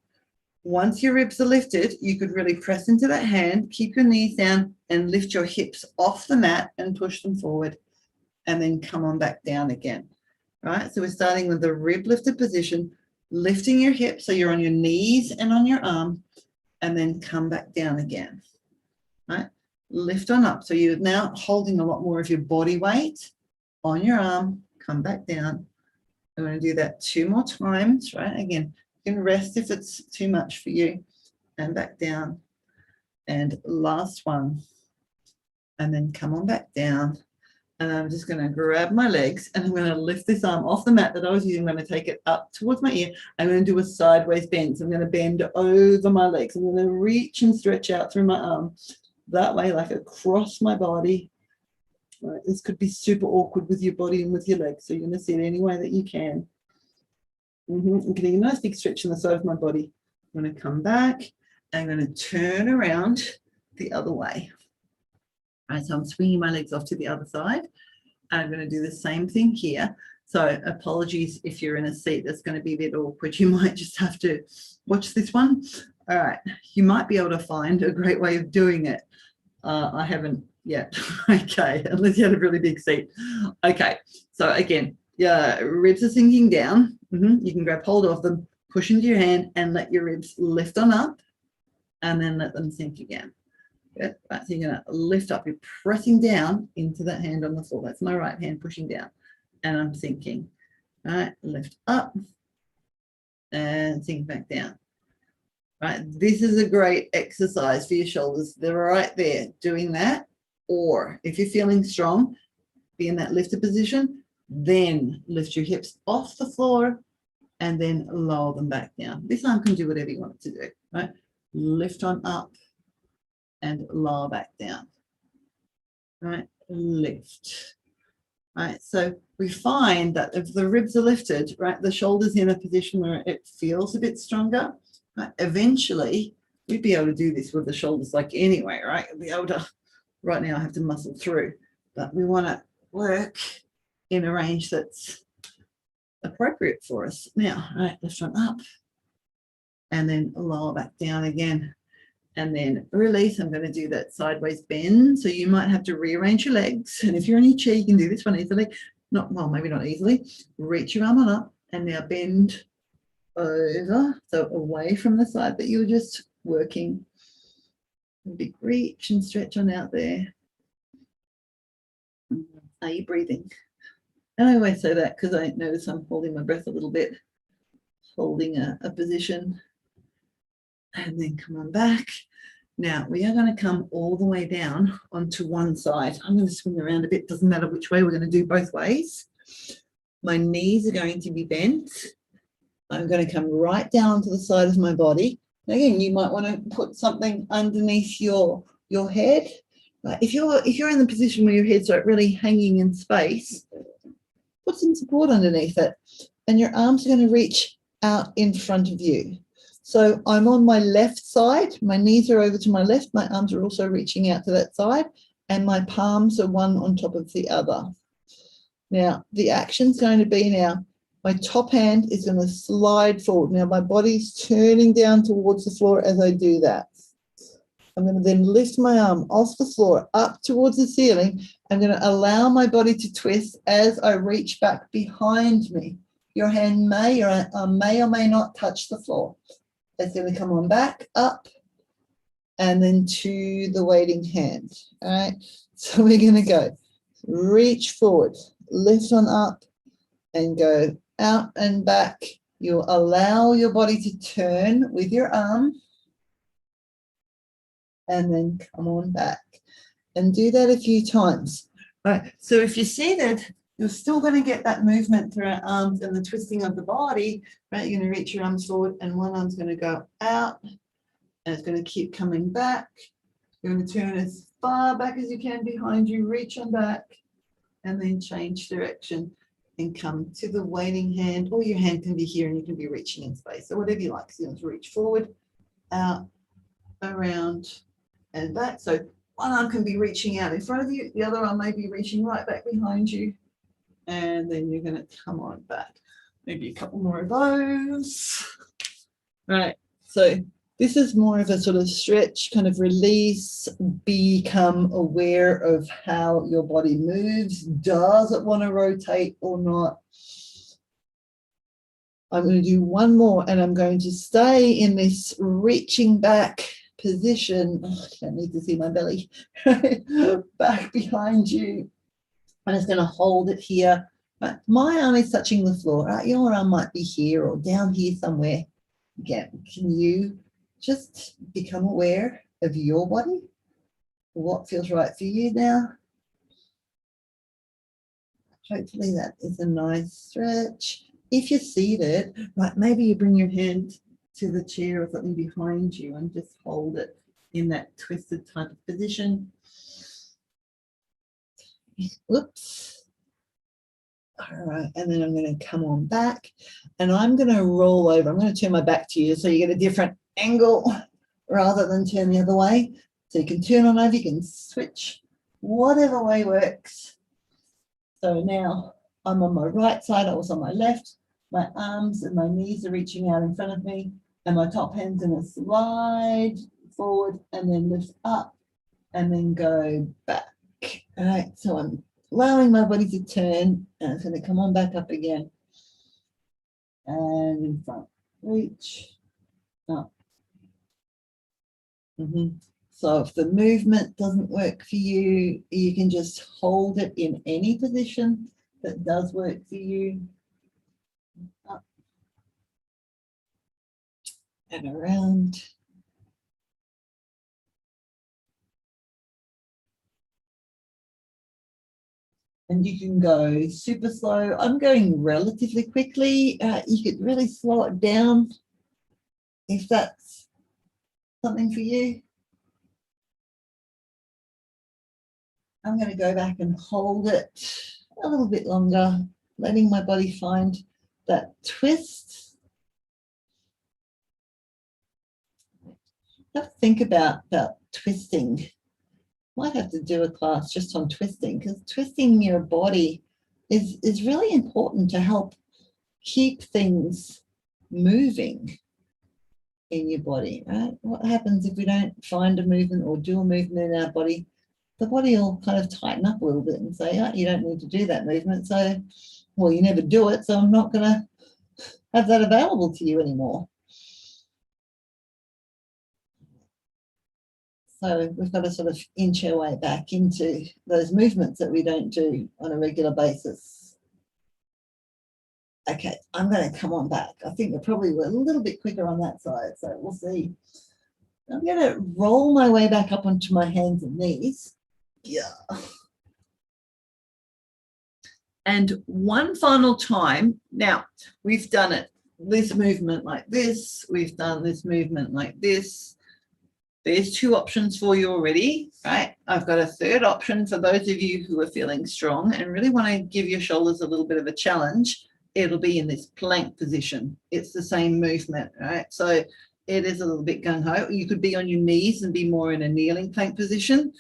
once your ribs are lifted, you could really press into that hand, keep your knees down, and lift your hips off the mat and push them forward, and then come on back down again. Right? So we're starting with the rib lifted position, lifting your hips so you're on your knees and on your arm, and then come back down again. Right? Lift on up. So you're now holding a lot more of your body weight on your arm, come back down. I'm going to do that 2 more times, right? Again, you can rest if it's too much for you, and back down. And last one, and then come on back down. And I'm just going to grab my legs, and I'm going to lift this arm off the mat that I was using. I'm going to take it up towards my ear. I'm going to do a sideways bend. So I'm going to bend over my legs. I'm going to reach and stretch out through my arm that way, like across my body. Right, this could be super awkward with your body and with your legs. So you're going to sit any way that you can. I'm getting a nice big stretch on the side of my body. I'm going to come back. I'm going to turn around the other way. All right, so I'm swinging my legs off to the other side. I'm going to do the same thing here. So apologies if you're in a seat that's going to be a bit awkward. You might just have to watch this one. All right, you might be able to find a great way of doing it. I haven't yet. Okay, unless you had a really big seat. Okay, so again, yeah, ribs are sinking down. You can grab hold of them, push into your hand, and let your ribs lift on up, and then let them sink again. Good. Right, so you're going to lift up. You're pressing down into that hand on the floor. That's my right hand pushing down, and I'm sinking. All right, lift up and sink back down. Right, this is a great exercise for your shoulders. They're right there doing that. Or if you're feeling strong, be in that lifted position, then lift your hips off the floor and then lower them back down. This arm can do whatever you want it to do, right? Lift on up and lower back down, right? Lift, right? So we find that if the ribs are lifted, right, the shoulders in a position where it feels a bit stronger, right, eventually we'd be able to do this with the shoulders like anyway, right? We'll be able to, right now I have to muscle through, but we want to work in a range that's appropriate for us. Now, right, lift one up and then lower back down again. And then release. I'm going to do that sideways bend. So you might have to rearrange your legs. And if you're in your chair, you can do this one easily. Not, well, maybe not easily. Reach your arm on up and now bend over. So away from the side that you were just working. A big reach and stretch on out there. Are you breathing? And I always say that because I notice I'm holding my breath a little bit, holding a position. And then come on back. Now we are going to come all the way down onto one side. I'm going to swing around a bit. Doesn't matter which way. We're going to do both ways. My knees are going to be bent. I'm going to come right down to the side of my body. Again, you might want to put something underneath your head. Right? If you're in the position where your head's like really hanging in space, put some support underneath it, and your arms are going to reach out in front of you. So I'm on my left side, my knees are over to my left, my arms are also reaching out to that side, and my palms are one on top of the other. Now, the action's going to be now, my top hand is going to slide forward. Now, my body's turning down towards the floor as I do that. I'm going to then lift my arm off the floor up towards the ceiling. I'm going to allow my body to twist as I reach back behind me. Your hand may or may not touch the floor. It's going to come on back, up, and then to the waiting hand. All right. So we're going to go reach forward, lift on up, and go out and back. You'll allow your body to turn with your arm, and then come on back. And do that a few times. All right. So if you're seated, you're still going to get that movement through our arms and the twisting of the body, right? You're going to reach your arms forward and one arm's going to go out and it's going to keep coming back. You're going to turn as far back as you can behind you, reach on back, and then change direction and come to the waiting hand, or your hand can be here and you can be reaching in space. So whatever you like. So you want to reach forward, out, around, and back. So one arm can be reaching out in front of you, the other arm may be reaching right back behind you. And then you're going to come on back. Maybe a couple more of those. Right. So this is more of a sort of stretch, kind of release, become aware of how your body moves. Does it want to rotate or not? I'm going to do one more and I'm going to stay in this reaching back position. Oh, I don't need to see my belly. Back behind you. I'm just going to hold it here. Right. My arm is touching the floor. Right? Your arm might be here or down here somewhere. Again, can you just become aware of your body? What feels right for you now? Hopefully that is a nice stretch. If you're seated, right, maybe you bring your hand to the chair or something behind you and just hold it in that twisted type of position. Whoops. All right, and then I'm going to come on back and I'm going to roll over. I'm going to turn my back to you so you get a different angle rather than turn the other way. So you can turn on over, you can switch, whatever way works. So now I'm on my right side, I was on my left. My arms and my knees are reaching out in front of me and my top hand's going to slide forward and then lift up and then go back. All right, so I'm allowing my body to turn and it's going to come on back up again. And in front, reach up. So if the movement doesn't work for you, you can just hold it in any position that does work for you. Up and around. And you can go super slow. I'm going relatively quickly. You could really slow it down if that's something for you. I'm going to go back and hold it a little bit longer, letting my body find that twist. Have to think about twisting. Might have to do a class just on twisting, because twisting your body is really important to help keep things moving in your body, right? What happens if we don't find a movement or do a movement in our body? The body will kind of tighten up a little bit and say, oh, you don't need to do that movement. So, well, you never do it, so I'm not going to have that available to you anymore. So we've got to sort of inch our way back into those movements that we don't do on a regular basis. Okay, I'm going to come on back. I think we probably were a little bit quicker on that side, so we'll see. I'm going to roll my way back up onto my hands and knees. Yeah. And one final time. Now, we've done it, this movement like this. We've done this movement like this. There's 2 options for you already, right? I've got a 3rd option for those of you who are feeling strong and really want to give your shoulders a little bit of a challenge. It'll be in this plank position. It's the same movement, right? So it is a little bit gung-ho. You could be on your knees and be more in a kneeling plank position.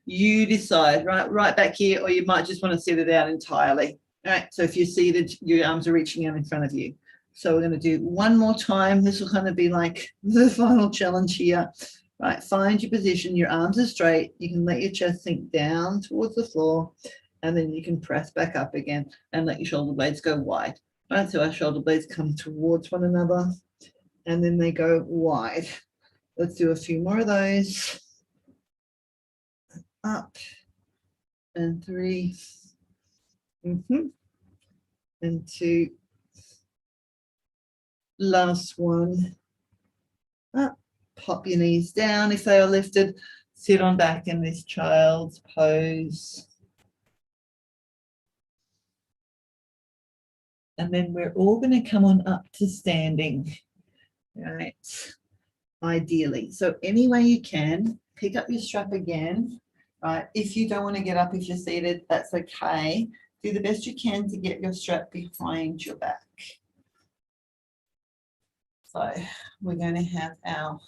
You decide, right back here, or you might just want to sit it out entirely. All right, so if you're seated, your arms are reaching out in front of you. So we're going to do one more time. This will kind of be like the final challenge here. Right, find your position, your arms are straight, you can let your chest sink down towards the floor, and then you can press back up again and let your shoulder blades go wide. Right, so our shoulder blades come towards one another, and then they go wide. Let's do a few more of those. Up, and 3, and 2. Last one. Up. Pop your knees down if they are lifted. Sit on back in this child's pose. And then we're all going to come on up to standing, right? Ideally. So any way you can, pick up your strap again, right? If you don't want to get up, if you're seated, that's okay. Do the best you can to get your strap behind your back. So we're going to have our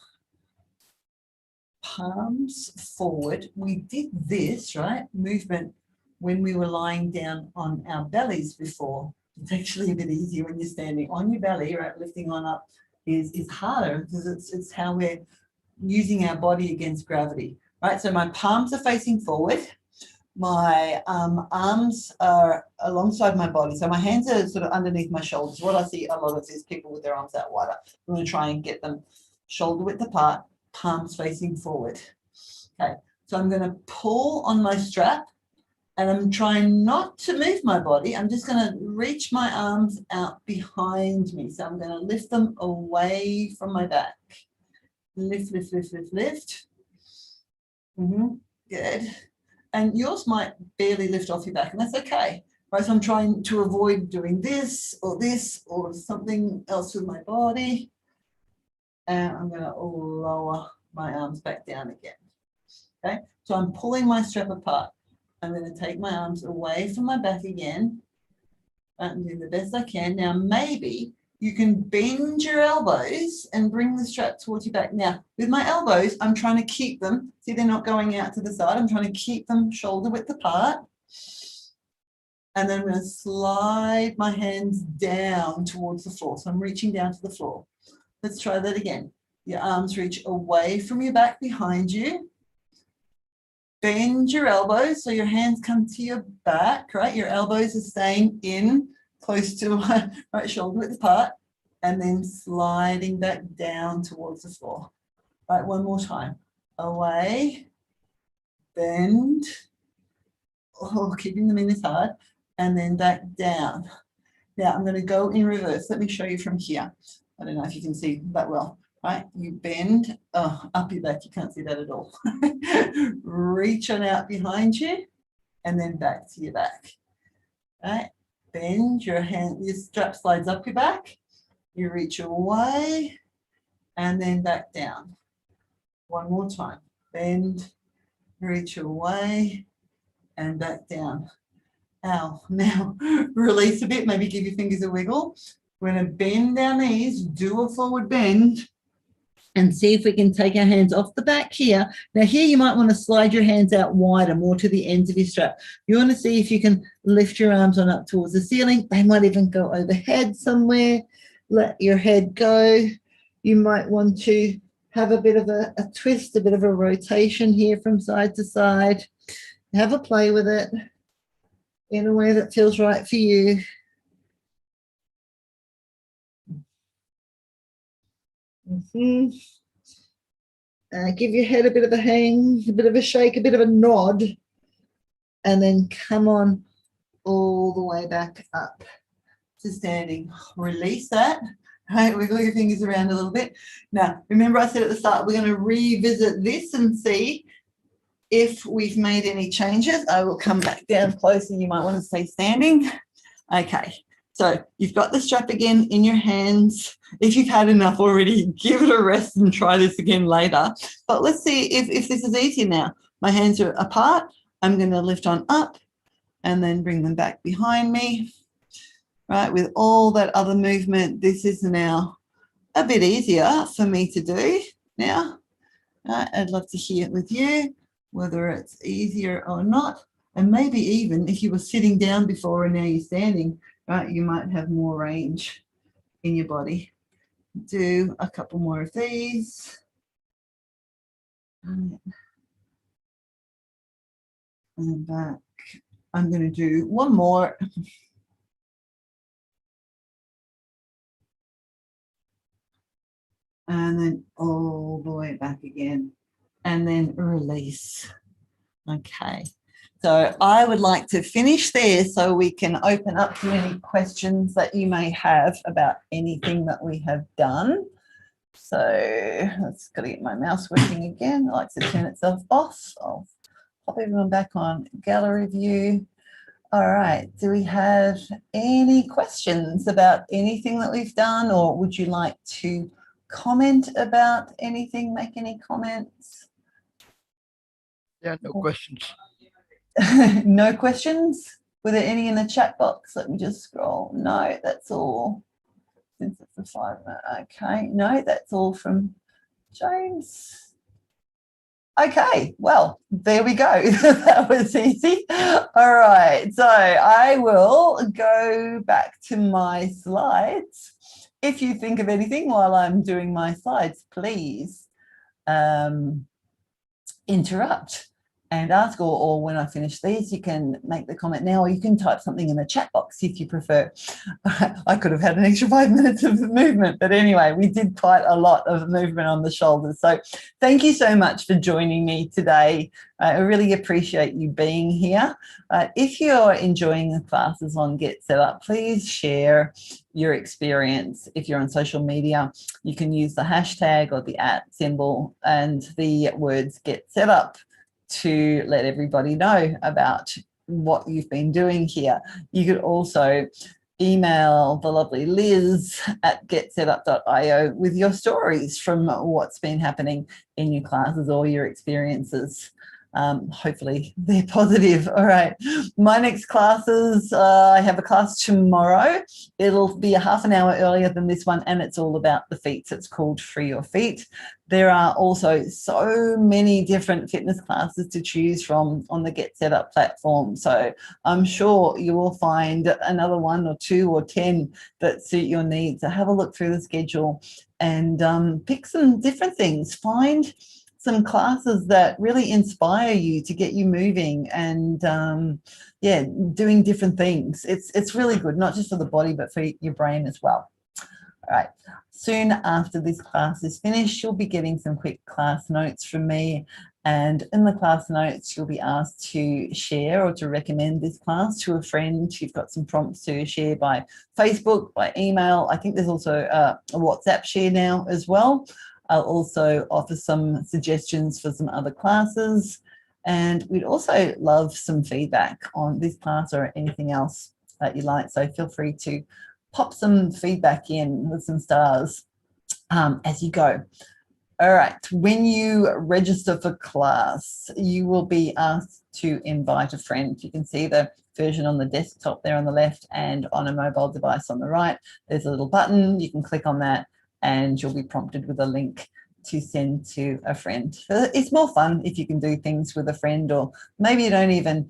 palms forward. We did this, right, movement when we were lying down on our bellies before. It's actually a bit easier when you're standing on your belly, right? Lifting on up is harder because it's how we're using our body against gravity, right? So my palms are facing forward. My arms are alongside my body. So my hands are sort of underneath my shoulders. What I see a lot of is people with their arms out wider. I'm going to try and get them shoulder width apart, palms facing forward. Okay, so I'm going to pull on my strap and I'm trying not to move my body. I'm just going to reach my arms out behind me. So I'm going to lift them away from my back. Lift, lift, lift, lift, lift. Good. And yours might barely lift off your back, and that's okay. Right, so I'm trying to avoid doing this or something else with my body. And I'm going to lower my arms back down again. Okay, so I'm pulling my strap apart. I'm going to take my arms away from my back again and do the best I can. Now, maybe you can bend your elbows and bring the strap towards your back. Now, with my elbows, I'm trying to keep them. See, they're not going out to the side. I'm trying to keep them shoulder width apart. And then I'm going to slide my hands down towards the floor. So I'm reaching down to the floor. Let's try that again. Your arms reach away from your back behind you. Bend your elbows so your hands come to your back, right? Your elbows are staying in close to my right shoulder width apart, and then sliding back down towards the floor. Right, one more time. Away, bend, keeping them in is hard, and then back down. Now I'm going to go in reverse. Let me show you from here. I don't know if you can see that well. Right, you bend up your back. You can't see that at all. Reach on out behind you, and then back to your back. Right, bend your hand. Your strap slides up your back. You reach away, and then back down. One more time. Bend, reach away, and back down. Now release a bit, maybe give your fingers a wiggle. We're going to bend our knees, do a forward bend, and see if we can take our hands off the back here. Now here you might want to slide your hands out wider, more to the ends of your strap. You want to see if you can lift your arms on up towards the ceiling. They might even go overhead somewhere. Let your head go. You might want to have a bit of a twist, a bit of a rotation here from side to side. Have a play with it in a way that feels right for you. Give your head a bit of a hang, a bit of a shake, a bit of a nod, and then come on all the way back up to standing. Release that. Right, wiggle your fingers around a little bit. Now, remember I said at the start, we're going to revisit this and see if we've made any changes. I will come back down closer. You might want to stay standing. Okay, so you've got the strap again in your hands. If you've had enough already, give it a rest and try this again later. But let's see if this is easier now. My hands are apart. I'm going to lift on up and then bring them back behind me. Right, with all that other movement, this is now a bit easier for me to do now. Right, I'd love to hear it with you, whether it's easier or not. And maybe even if you were sitting down before and now you're standing, right, you might have more range in your body. Do a couple more of these. And back. I'm going to do one more. And then all the way back again, and then release. Okay, so I would like to finish there so we can open up to any questions that you may have about anything that we have done. So let's got to get my mouse working again. It likes to turn itself off. I'll pop everyone back on gallery view. All right, do we have any questions about anything that we've done, or would you like to comment about anything, make any comments? Yeah, no questions. No questions? Were there any in the chat box? Let me just scroll. No, that's all. Since it's a 5 minute. Okay, no, that's all from James. Okay, well, there we go. That was easy. All right, so I will go back to my slides. If you think of anything while I'm doing my slides, please interrupt and ask, or when I finish these, you can make the comment now, or you can type something in the chat box if you prefer. I could have had an extra 5 minutes of movement, but anyway, we did quite a lot of movement on the shoulders. So thank you so much for joining me today. I really appreciate you being here. If you're enjoying the classes on Get Set Up, please share your experience. If you're on social media, you can use the hashtag or the @ symbol and the words Get Set Up to let everybody know about what you've been doing here. You could also email the lovely Liz at getsetup.io with your stories from what's been happening in your classes or your experiences. Hopefully they're positive. All right, my next classes, I have a class tomorrow. It'll be a half an hour earlier than this one, and it's all about the feet. It's called Free Your Feet. There are also so many different fitness classes to choose from on the Get Set Up platform. So I'm sure you will find another 1 or 2 or 10 that suit your needs. So have a look through the schedule and pick some different things. Find some classes that really inspire you to get you moving and yeah, doing different things. It's really good, not just for the body, but for your brain as well. All right, soon after this class is finished, you'll be getting some quick class notes from me. And in the class notes, you'll be asked to share or to recommend this class to a friend. You've got some prompts to share by Facebook, by email. I think there's also a WhatsApp share now as well. I'll also offer some suggestions for some other classes. And we'd also love some feedback on this class or anything else that you like. So feel free to pop some feedback in with some stars as you go. All right. When you register for class, you will be asked to invite a friend. You can see the version on the desktop there on the left and on a mobile device on the right. There's a little button. You can click on that and you'll be prompted with a link to send to a friend. It's more fun if you can do things with a friend, or maybe you don't even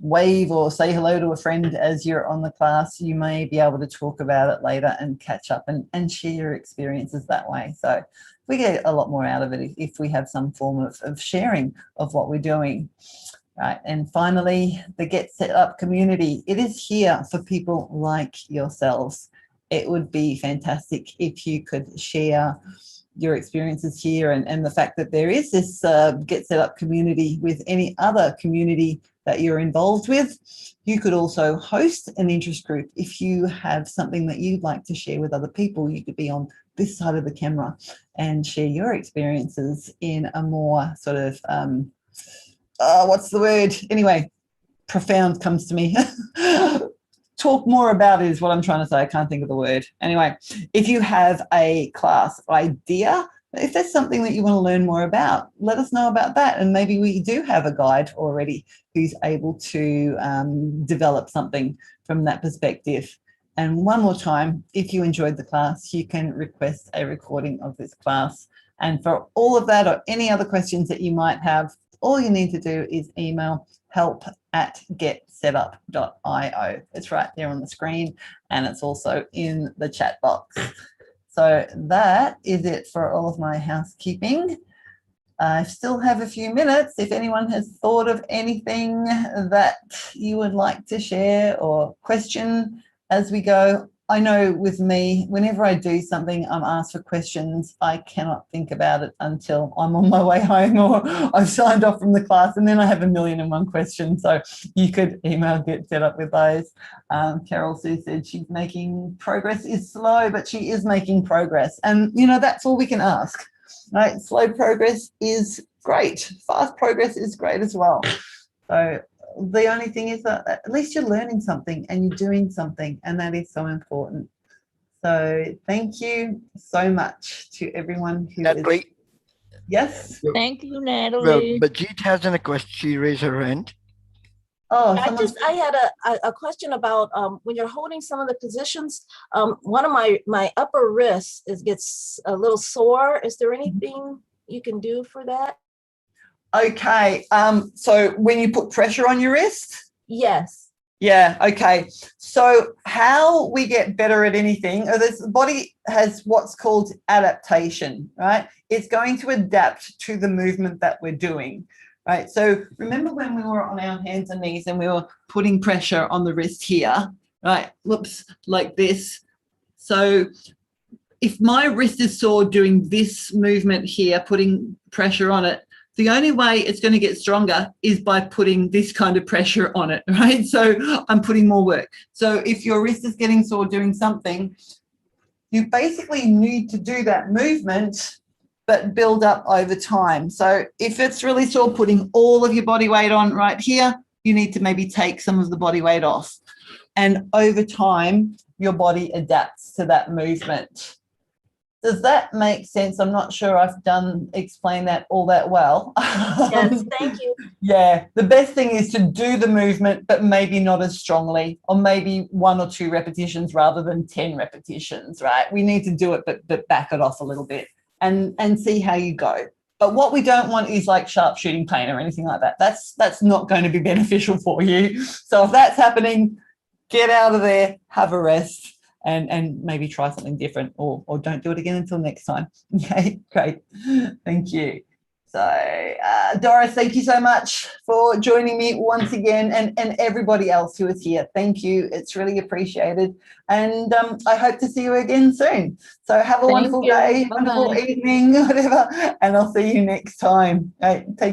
wave or say hello to a friend as you're on the class. You may be able to talk about it later and catch up and share your experiences that way. So we get a lot more out of it if we have some form of sharing of what we're doing. Right. And finally, the Get Set Up community. It is here for people like yourselves. It would be fantastic if you could share your experiences here and the fact that there is this Get Set Up community with any other community that you're involved with. You could also host an interest group. If you have something that you'd like to share with other people, you could be on this side of the camera and share your experiences in a more sort of, what's the word? Anyway, profound comes to me. Talk more about it is what I'm trying to say. I can't think of the word. Anyway, if you have a class idea, if there's something that you want to learn more about, let us know about that. And maybe we do have a guide already who's able to develop something from that perspective. And one more time, if you enjoyed the class, you can request a recording of this class. And for all of that or any other questions that you might have, all you need to do is email help@getsetup.io. It's right there on the screen and it's also in the chat box. So that is it for all of my housekeeping. I still have a few minutes. If anyone has thought of anything that you would like to share or question as we go. I know with me, whenever I do something, I'm asked for questions. I cannot think about it until I'm on my way home or I've signed off from the class, and then I have 1,000,001 questions. So you could email Get Set Up with those. Carol Sue said she's making progress is slow, but she is making progress. And, you know, that's all we can ask, right? Slow progress is great. Fast progress is great as well. So the only thing is that at least you're learning something and you're doing something, and that is so important. So thank you so much to everyone who Natalie, is... Yes? Thank you, well, Natalie. Bajit has a question. She raised her hand. Oh, I had a question about when you're holding some of the positions, one of my upper wrist gets a little sore. Is there anything you can do for that? okay. So when you put pressure on your wrist? Yes. Yeah, okay. So how we get better at anything, the body has what's called adaptation, right? It's going to adapt to the movement that we're doing, right? So remember when we were on our hands and knees and we were putting pressure on the wrist here, right? Whoops, like this. So if my wrist is sore doing this movement here, putting pressure on it, the only way it's going to get stronger is by putting this kind of pressure on it, right? So I'm putting more work. So if your wrist is getting sore doing something, you basically need to do that movement, but build up over time. So if it's really sore, putting all of your body weight on right here, you need to maybe take some of the body weight off. And over time, your body adapts to that movement. Does that make sense? I'm not sure I've explained that all that well. Yes, thank you. Yeah, the best thing is to do the movement, but maybe not as strongly, or maybe 1 or 2 repetitions rather than 10 repetitions, right? We need to do it, but back it off a little bit and see how you go. But what we don't want is like sharp shooting pain or anything like that. That's not going to be beneficial for you. So if that's happening, get out of there, have a rest. And maybe try something different, or don't do it again until next time. Okay, great. Thank you. So, Doris, thank you so much for joining me once again, and everybody else who is here. Thank you. It's really appreciated. And I hope to see you again soon. So have a wonderful day, wonderful evening, whatever, and I'll see you next time. Take